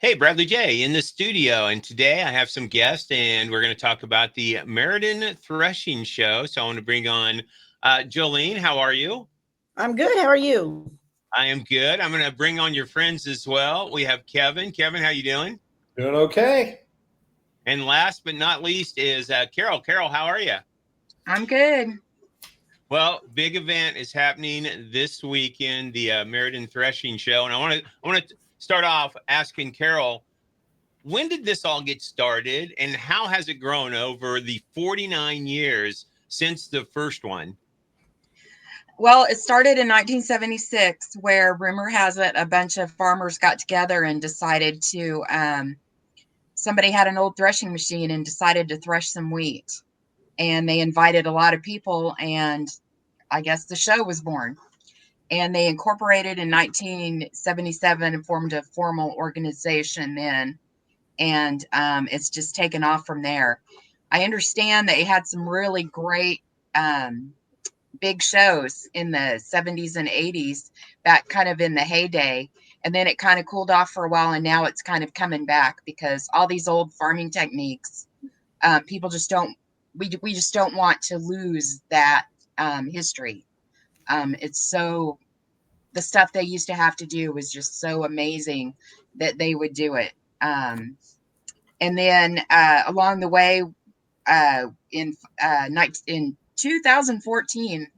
Hey, Bradley J in the studio. And today I have some guests and we're going to talk about the Meriden Threshing Show. So I want to bring on Jolene. How are you? I'm good. How are you? I am good. I'm going to bring on your friends as well. We have Kevin. Kevin, how you doing? Doing okay. And last but not least is Kerril. Kerril, how are you? I'm good. Well, big event is happening this weekend, the Meriden Threshing Show. And I want to start off asking Kerril, when did this all get started and how has it grown over the 49 years since the first one? Well, it started in 1976, where rumor has it a bunch of farmers got together and decided to, somebody had an old threshing machine and decided to thresh some wheat. And they invited a lot of people, and I guess the show was born. And they incorporated in 1977 and formed a formal organization then. And it's just taken off from there. I understand they had some really great big shows in the 70s and 80s, back kind of in the heyday. And then it kind of cooled off for a while, and now it's kind of coming back because all these old farming techniques, people just don't, we just don't want to lose that history. It's so, the stuff they used to have to do was just so amazing that they would do it. And then along the way, in 2014,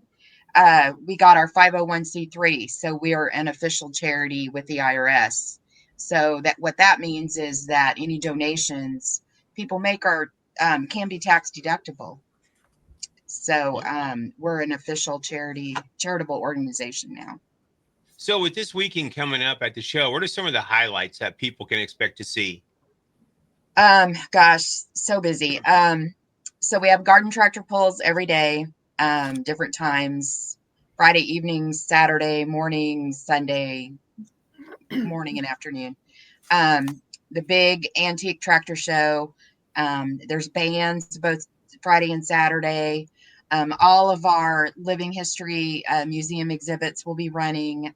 we got our 501c3, so we are an official charity with the IRS. So that what that means is that any donations people make are can be tax deductible. So we're an official charitable organization now. So with this weekend coming up at the show, what are some of the highlights that people can expect to see? Gosh, so busy. So we have garden tractor pulls every day, different times, Friday evenings, Saturday morning, Sunday morning and afternoon. The big antique tractor show. There's bands both Friday and Saturday. All of our living history museum exhibits will be running.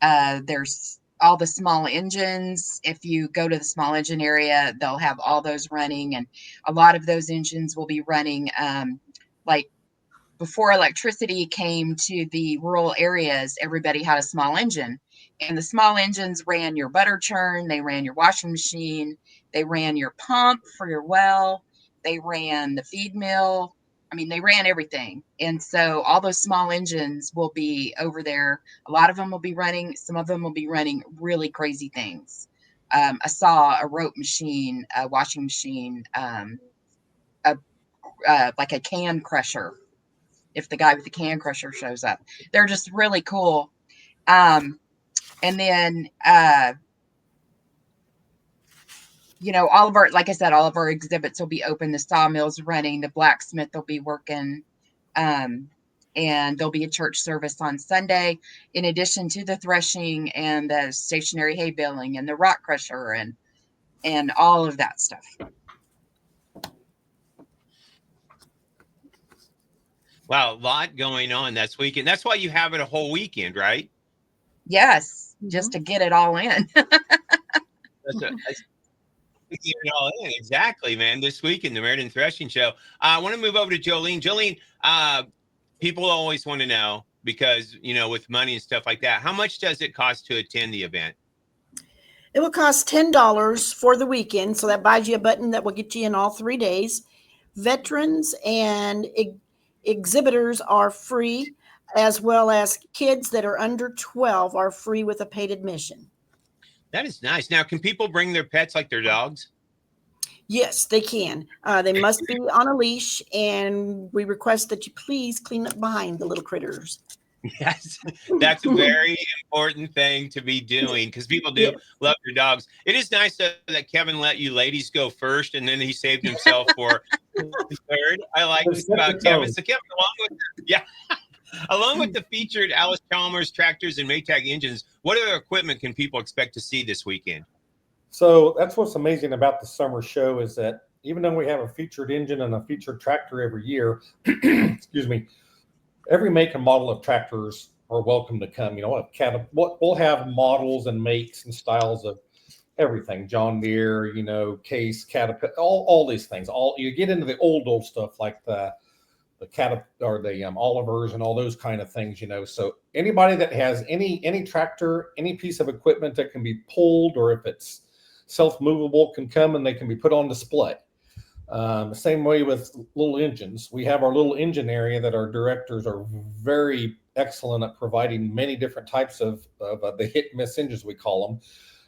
There's all the small engines. If you go to the small engine area, they'll have all those running, and a lot of those engines will be running like before electricity came to the rural areas. Everybody had a small engine, and the small engines ran your butter churn, they ran your washing machine, they ran your pump for your well, they ran the feed mill. I mean, they ran everything. And so all those small engines will be over there. A lot of them will be running, some of them will be running really crazy things. A saw, a rope machine, a washing machine, a like a can crusher, if the guy with the can crusher shows up. They're just really cool. And then all of our, like I said, all of our exhibits will be open. The sawmill's running, the blacksmith will be working, and there'll be a church service on Sunday, in addition to the threshing and the stationary hay baling and the rock crusher and all of that stuff. Wow, a lot going on this weekend. That's why you have it a whole weekend, right? Yes, just to get it all in. That's get it all in. Exactly, man. This weekend, the Meriden Threshing Show. I want to move over to Jolene. Jolene, people always want to know, because, with money and stuff like that, how much does it cost to attend the event? It will cost $10 for the weekend, so that buys you a button that will get you in all 3 days. Veterans and exhibitors are free, as well as kids that are under 12 are free with a paid admission. That is nice. Now, can people bring their pets, like their dogs? Yes, they can. They must be on a leash, and we request that you please clean up behind the little critters. Yes, that's a very important thing to be doing, because people do love their dogs. It is nice that Kevin let you ladies go first, and then he saved himself for third. I like this about Kevin. So Kevin, along with the featured Alice Chalmers tractors and Maytag engines, what other equipment can people expect to see this weekend? So that's what's amazing about the summer show, is that even though we have a featured engine and a featured tractor every year, excuse me, every make and model of tractors are welcome to come. We'll have models and makes and styles of everything, John Deere, Case, Caterpillar, all these things. All you get into the old stuff like the or the Olivers and all those kind of things, So anybody that has any tractor, any piece of equipment that can be pulled, or if it's self-movable, can come and they can be put on display. The same way with little engines. We have our little engine area that our directors are very excellent at providing many different types of the hit and miss engines, we call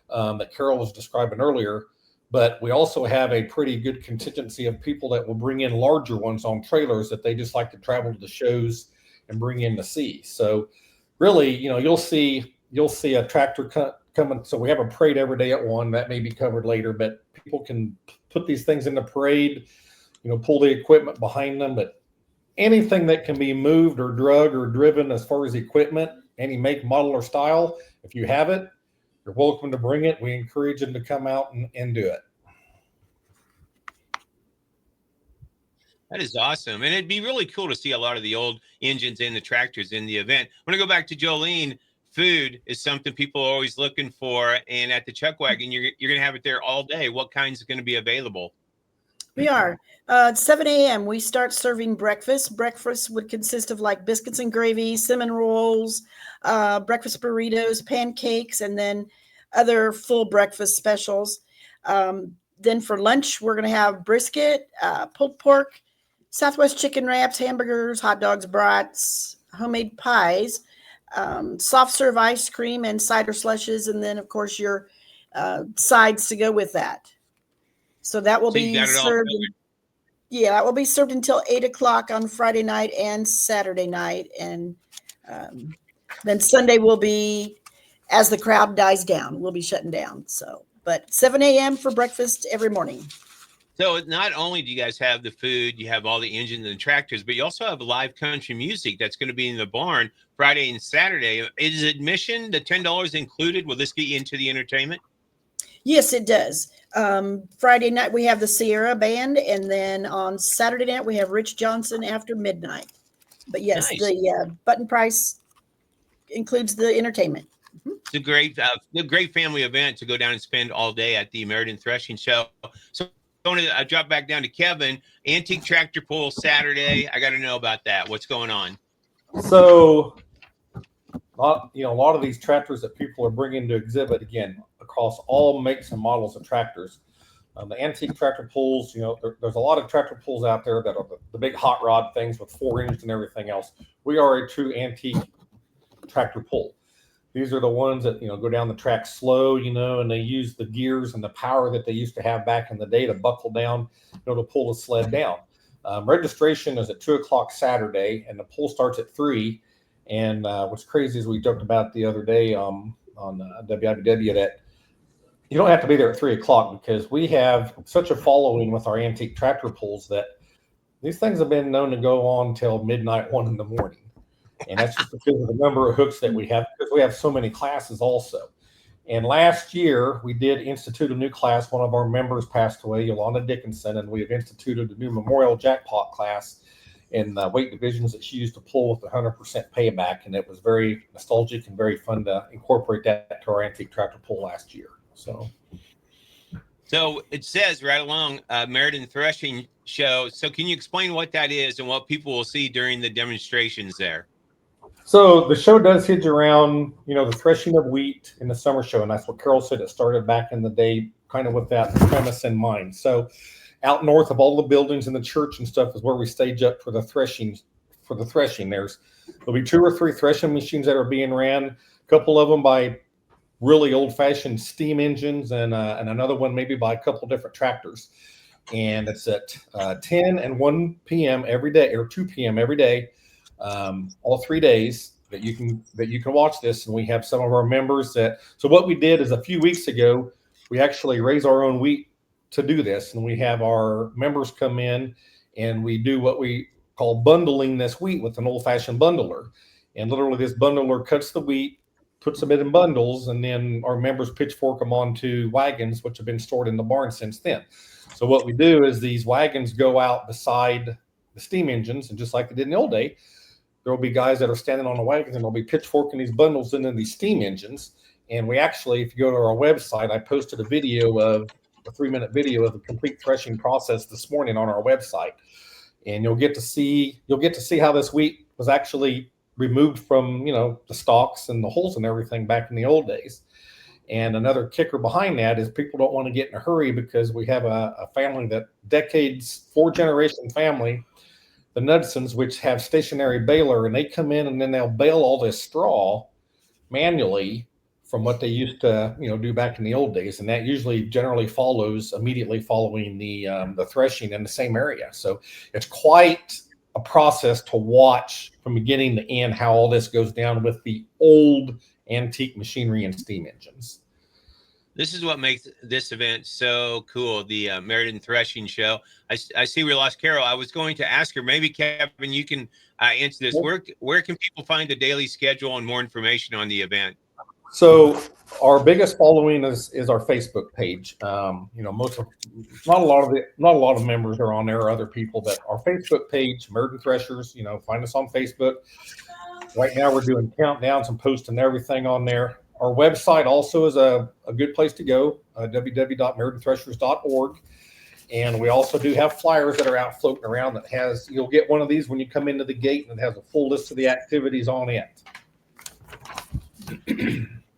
them, that Kerril was describing earlier. But we also have a pretty good contingency of people that will bring in larger ones on trailers that they just like to travel to the shows and bring in to see. So really, you'll see a tractor coming. So we have a parade every day at 1. That may be covered later, but people can put these things in the parade, pull the equipment behind them. But anything that can be moved or drug or driven as far as equipment, any make, model, or style, if you have it, you're welcome to bring it. We encourage them to come out and do it. That is awesome. And it'd be really cool to see a lot of the old engines and the tractors in the event. I want to go back to Jolene. Food is something people are always looking for. And at the Chuck Wagon, you're going to have it there all day. What kinds are going to be available? We are. At 7 a.m., we start serving breakfast. Breakfast would consist of like biscuits and gravy, cinnamon rolls, breakfast burritos, pancakes, and then other full breakfast specials. Then for lunch, we're going to have brisket, pulled pork, Southwest chicken wraps, hamburgers, hot dogs, brats, homemade pies, soft serve ice cream, and cider slushes, and then, of course, your sides to go with that. So that will be served. Yeah, that will be served until 8 o'clock on Friday night and Saturday night. And then Sunday will be, as the crowd dies down, we'll be shutting down. So, but 7 a.m. for breakfast every morning. So not only do you guys have the food, you have all the engines and tractors, but you also have live country music that's going to be in the barn Friday and Saturday. Is admission, the $10 included? Will this get you into the entertainment? Yes, it does. Friday night, we have the Sierra Band, and then on Saturday night, we have Rich Johnson after midnight. But yes, nice. The button price includes the entertainment. It's a great family event to go down and spend all day at the Meriden Threshing Show. So I'm going to drop back down to Kevin. Antique tractor pull Saturday. I got to know about that. What's going on? So, a lot of these tractors that people are bringing to exhibit, again, across all makes and models of tractors. The antique tractor pulls, there's a lot of tractor pulls out there that are the big hot rod things with 4 engines and everything else. We are a true antique tractor pull. These are the ones that, go down the track slow, and they use the gears and the power that they used to have back in the day to buckle down, to pull the sled down. Registration is at 2 o'clock Saturday, and the pull starts at 3. And what's crazy is we joked about the other day on WIBW that you don't have to be there at 3 o'clock because we have such a following with our antique tractor pulls that these things have been known to go on till midnight, 1 in the morning. And that's just because of the number of hooks that we have, because we have so many classes also. And last year, we did institute a new class. One of our members passed away, Yolanda Dickinson, and we have instituted a new memorial jackpot class in weight divisions that she used to pull with 100% payback. And it was very nostalgic and very fun to incorporate that to our antique tractor pull last year. So it says right along Meriden Threshing Show. So can you explain what that is and what people will see during the demonstrations there? So the show does hinge around, the threshing of wheat in the summer show. And that's what Kerril said. It started back in the day, kind of with that premise in mind. So out north of all the buildings in the church and stuff is where we stage up for the threshing. There'll be 2 or 3 threshing machines that are being ran, a couple of them by really old-fashioned steam engines, and another one maybe by a couple different tractors. And it's at 10 and 1 p.m. every day, or 2 p.m. every day, all 3 days that you can watch this. And we have some of our members that. So what we did is a few weeks ago, we actually raise our own wheat to do this, and we have our members come in, and we do what we call bundling this wheat with an old-fashioned bundler. And literally, this bundler cuts the wheat, puts them in bundles, and then our members pitchfork them onto wagons, which have been stored in the barn since then. So what we do is these wagons go out beside the steam engines, and just like they did in the old day, there will be guys that are standing on the wagons, and they'll be pitchforking these bundles into these steam engines. And we actually, if you go to our website, I posted a 3-minute video of the complete threshing process this morning on our website. And you'll get to see how this wheat was actually removed from, the stalks and the holes and everything back in the old days. And another kicker behind that is people don't want to get in a hurry because we have a family that 4-generation family, the Nudsons, which have stationary baler, and they come in and then they'll bale all this straw manually from what they used to, do back in the old days. And that usually generally follows immediately following the threshing in the same area. So it's quite a process to watch from beginning to end how all this goes down with the old antique machinery and steam engines. This is what makes this event so cool, the Meriden Threshing Show. I see we lost Kerril. I was going to ask her, maybe Kevin, you can answer this. Where can people find a daily schedule and more information on the event? So our biggest following is our Facebook page. Not a lot of members are on there or other people, but our Facebook page, Meriden Threshers, find us on Facebook. Right now we're doing countdowns and posting everything on there. Our website also is a good place to go, www.meridenthreshers.org. And we also do have flyers that are out floating around you'll get one of these when you come into the gate, and it has a full list of the activities on it.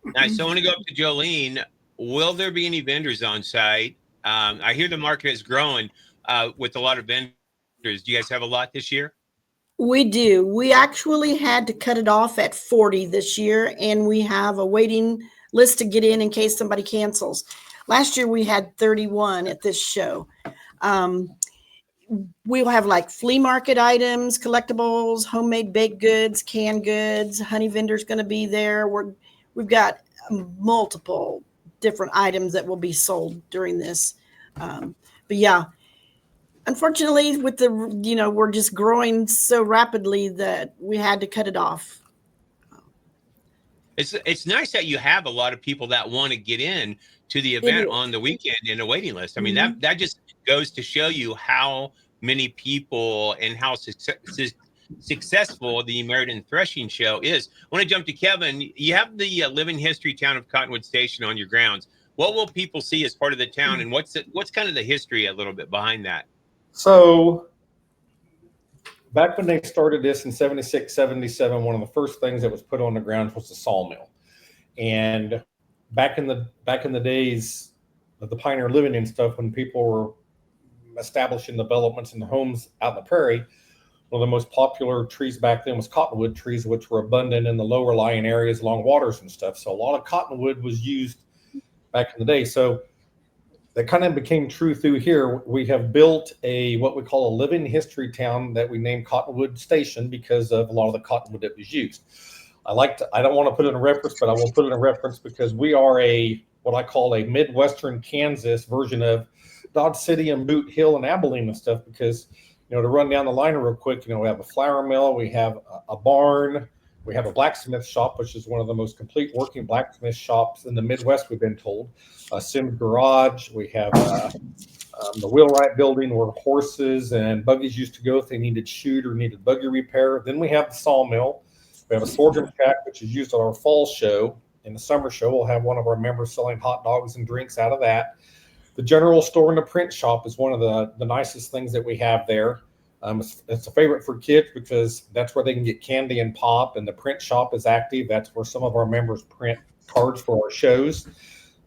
Nice. So I want to go up to Jolene. Will there be any vendors on site? I hear the market is growing with a lot of vendors. Do you guys have a lot this year? We do. We actually had to cut it off at 40 this year, and we have a waiting list to get in case somebody cancels. Last year we had 31 at this show. We'll have like flea market items, collectibles, homemade baked goods, canned goods. Honey vendor's going to be there. We've got multiple different items that will be sold during this. But yeah. Unfortunately, with we're just growing so rapidly that we had to cut it off. It's nice that you have a lot of people that want to get in to the event on the weekend in a waiting list. I mean, that just goes to show you how many people and how successful the Meriden Threshing Show is. I want to jump to Kevin. You have the living history town of Cottonwood Station on your grounds. What will people see as part of the town, and what's kind of the history a little bit behind that? So back when they started this in 76, 77, one of the first things that was put on the ground was the sawmill. And back in the days of the pioneer living and stuff, when people were establishing developments and the homes out in the prairie, one of the most popular trees back then was cottonwood trees, which were abundant in the lower lying areas along waters and stuff. So a lot of cottonwood was used back in the day. So that kind of became true through here. We have built what we call a living history town that we named Cottonwood Station because of a lot of the cottonwood that was used. I don't want to put it in a reference, but I will put it in a reference because we are what I call a Midwestern Kansas version of Dodge City and Boot Hill and Abilene and stuff, because, to run down the line real quick, we have a flour mill, we have a barn, we have a blacksmith shop, which is one of the most complete working blacksmith shops in the Midwest, we've been told. A Sims garage. We have the wheelwright building where horses and buggies used to go if they needed shoot or needed buggy repair. Then we have the sawmill. We have a sorghum shack, which is used at our fall show. In the summer show, we'll have one of our members selling hot dogs and drinks out of that. The general store and the print shop is one of the nicest things that we have there. It's a favorite for kids because that's where they can get candy and pop, and the print shop is active. That's where some of our members print cards for our shows.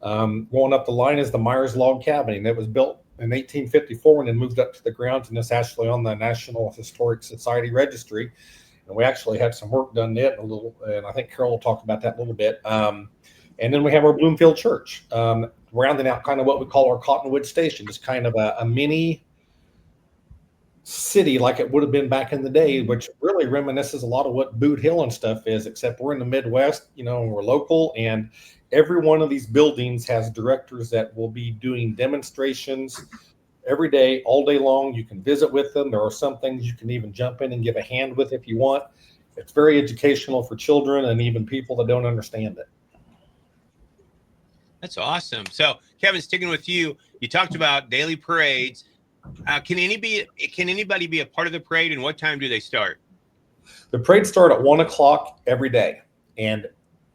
Going up the line is the Myers Log Cabin. That was built in 1854 and then moved up to the grounds, and it's actually on the National Historic Society Registry. And we actually had some work done there and I think Kerril will talk about that a little bit. And then we have our Bloomfield Church, rounding out kind of what we call our Cottonwood Station. It's kind of a mini city like it would have been back in the day, which really reminisces a lot of what Boot Hill and stuff is, except we're in the Midwest, and we're local, and every one of these buildings has directors that will be doing demonstrations every day, all day long. You can visit with them. There are some things you can even jump in and give a hand with if you want. It's very educational for children and even people that don't understand it. That's awesome. So, Kevin, sticking with you, you talked about daily parades. Can anybody be a part of the parade, and what time do they start? The parades start at 1:00 every day, and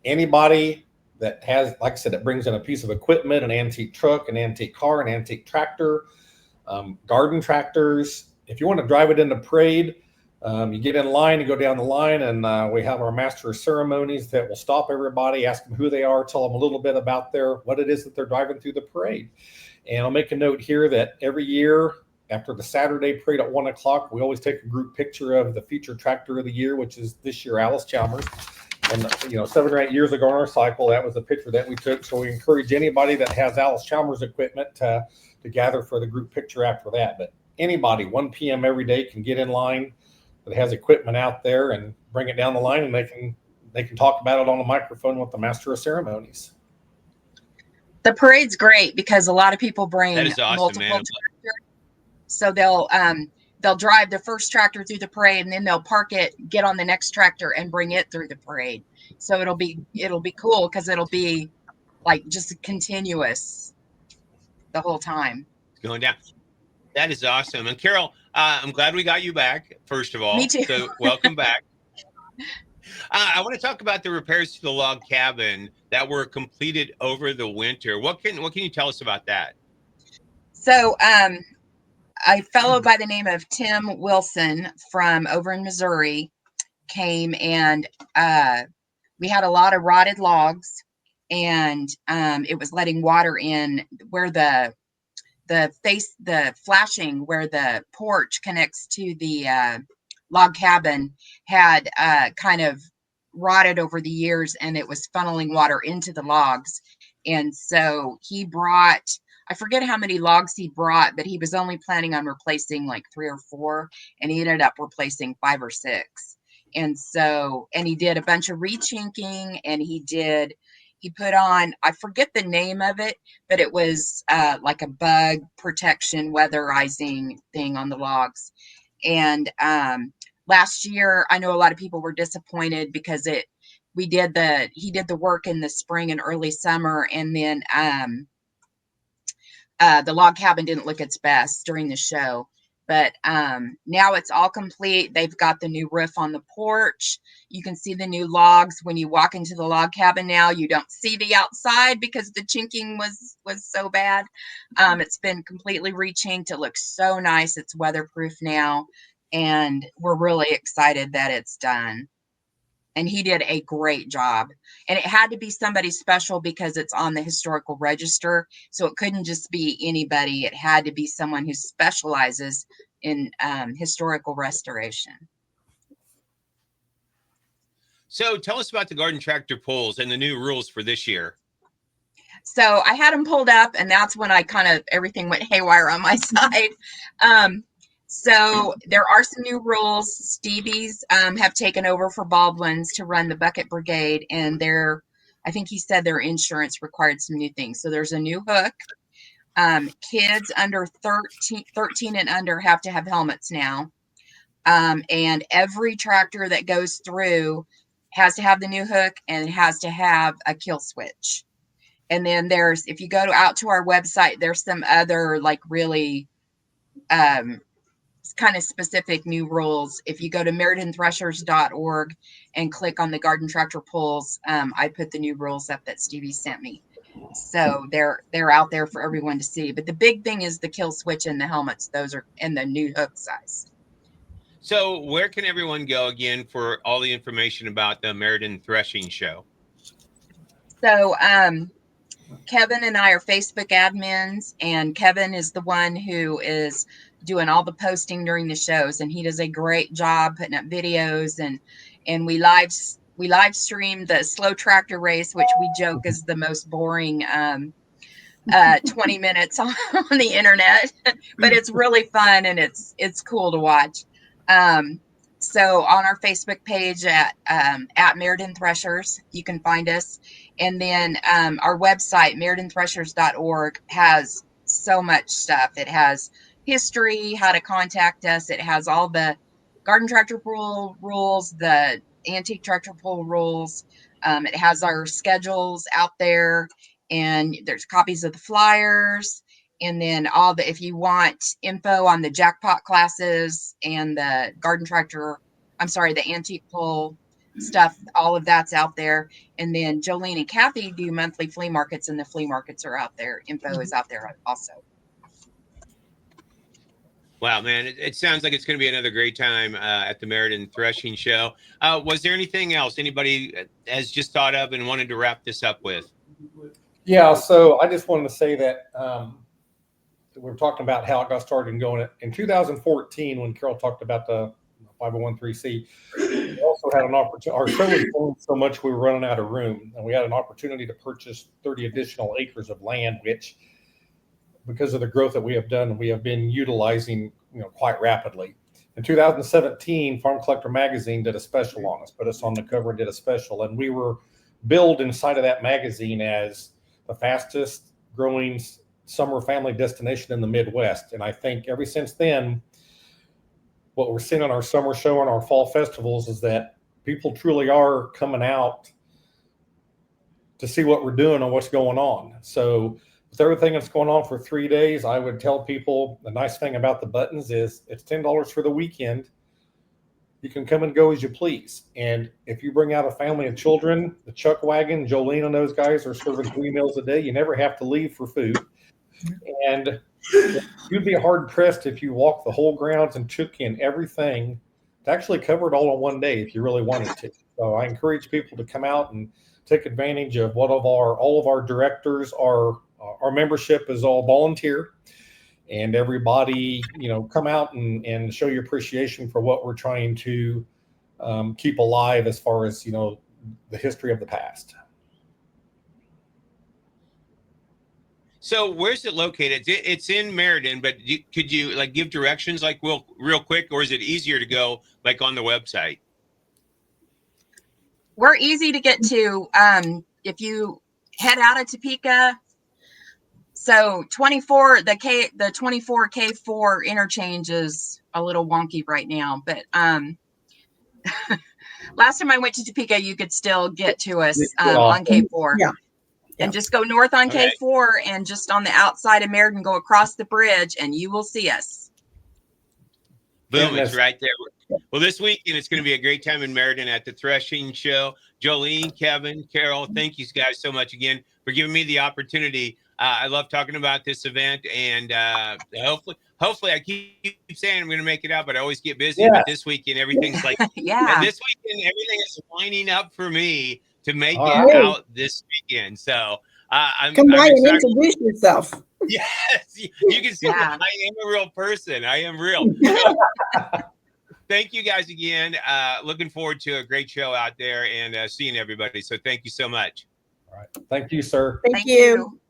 anybody that has, like I said, it brings in a piece of equipment, an antique truck, an antique car, an antique tractor, garden tractors. If you want to drive it into parade, you get in line and go down the line, and we have our master of ceremonies that will stop everybody, ask them who they are, tell them a little bit about what it is that they're driving through the parade. And I'll make a note here that every year after the Saturday parade at 1 o'clock, we always take a group picture of the featured tractor of the year, which is this year Alice Chalmers. And 7 or 8 years ago on our cycle, that was the picture that we took. So we encourage anybody that has Alice Chalmers equipment to gather for the group picture after that. But anybody, 1 p.m. every day, can get in line that has equipment out there and bring it down the line, and they can talk about it on the microphone with the master of ceremonies. The parade's great because a lot of people bring That is awesome, multiple man. tractors. So they'll drive the first tractor through the parade, and then they'll park it, get on the next tractor, and bring it through the parade. So it'll be cool because it'll be like just continuous the whole time. Going down. That is awesome. And Kerril, I'm glad we got you back, first of all. Me too. So welcome back. I want to talk about the repairs to the log cabin that were completed over the winter. What can you tell us about that? So a fellow by the name of Tim Wilson from over in Missouri came, and we had a lot of rotted logs, and it was letting water in where the flashing where the porch connects to the log cabin had kind of rotted over the years, and it was funneling water into the logs. And so he brought, I forget how many logs he brought, but he was only planning on replacing like 3 or 4, and he ended up replacing 5 or 6. And so, and he did a bunch of rechinking, and he put on, I forget the name of it, but it was like a bug protection weatherizing thing on the logs. And last year, I know a lot of people were disappointed because he did the work in the spring and early summer, and then the log cabin didn't look its best during the show. But now it's all complete. They've got the new roof on the porch. You can see the new logs when you walk into the log cabin now. You don't see the outside because the chinking was so bad. It's been completely rechinked. It looks so nice. It's weatherproof now, and we're really excited that it's done. And he did a great job. And it had to be somebody special because it's on the historical register. So it couldn't just be anybody. It had to be someone who specializes in historical restoration. So tell us about the garden tractor pulls and the new rules for this year. So I had them pulled up, and that's when everything went haywire on my side. So there are some new rules. Stevie's have taken over for Baldwin's to run the bucket brigade, and I think he said their insurance required some new things. So there's a new hook. Kids under 13 and under have to have helmets now. And every tractor that goes through has to have the new hook, and it has to have a kill switch. And then if you go out to our website, there's some other like really kind of specific new rules. If you go to meridenthreshers.org and click on the garden tractor pulls, I put the new rules up that Stevie sent me. So they're out there for everyone to see. But the big thing is the kill switch and the helmets. Those are in the new hook size. So where can everyone go again for all the information about the Meriden Threshing Show? So Kevin and I are Facebook admins, and Kevin is the one who is doing all the posting during the shows, and he does a great job putting up videos, and we live stream the slow tractor race, which we joke is the most boring 20 minutes on the internet, but it's really fun, and it's cool to watch. So on our Facebook page at Meriden Threshers, you can find us. And then our website, meridenthreshers.org, has so much stuff. It has history, how to contact us. It has all the garden tractor pull rules, the antique tractor pull rules. It has our schedules out there, and there's copies of the flyers. And then if you want info on the jackpot classes and the the antique pull stuff, all of that's out there. And then Jolene and Kathy do monthly flea markets, and the flea markets are out there. Info is out there also. Wow, man, it sounds like it's going to be another great time at the Meriden Threshing Show. Was there anything else anybody has just thought of and wanted to wrap this up with? Yeah, so I just wanted to say that we're talking about how it got started and going. In 2014, when Kerril talked about the 501(c), we also had an opportunity. Our show was growing so much we were running out of room, and we had an opportunity to purchase 30 additional acres of land, which, because of the growth that we have done, we have been utilizing, quite rapidly. In 2017, Farm Collector Magazine did a special on us, put us on the cover and did a special, and we were billed inside of that magazine as the fastest growing summer family destination in the Midwest. And I think ever since then, what we're seeing on our summer show and our fall festivals is that people truly are coming out to see what we're doing and what's going on. So with everything that's going on for 3 days, I would tell people the nice thing about the buttons is it's $10 for the weekend. You can come and go as you please. And if you bring out a family of children, the Chuck Wagon, Jolene and those guys are serving 3 meals a day. You never have to leave for food. And you'd be hard pressed if you walked the whole grounds and took in everything to actually cover it all in one day if you really wanted to. So I encourage people to come out and take advantage of all of our directors. Our membership is all volunteer, and everybody, come out and show your appreciation for what we're trying to keep alive as far as, the history of the past. So where's it located? It's in Meriden, but could you give directions real quick, or is it easier to go on the website? We're easy to get to. If you head out of Topeka, so 24, the 24 K4 interchange is a little wonky right now, but last time I went to Topeka, you could still get to us on K4. Yeah. And just go north on K4 and just on the outside of Meriden, go across the bridge, and you will see us. Boom, it's right there. Well, this weekend, it's going to be a great time in Meriden at the Threshing Show. Jolene, Kevin, Kerril, thank you guys so much again for giving me the opportunity. I love talking about this event, and hopefully I keep saying I'm going to make it out, but I always get busy. Yeah. But this weekend, everything's this weekend, everything is lining up for me to make it out this weekend. So I'm by and introduce yourself. Yes, you can see that I am a real person. I am real. Thank you guys again. Looking forward to a great show out there and seeing everybody. So thank you so much. All right. Thank you, sir. Thank you.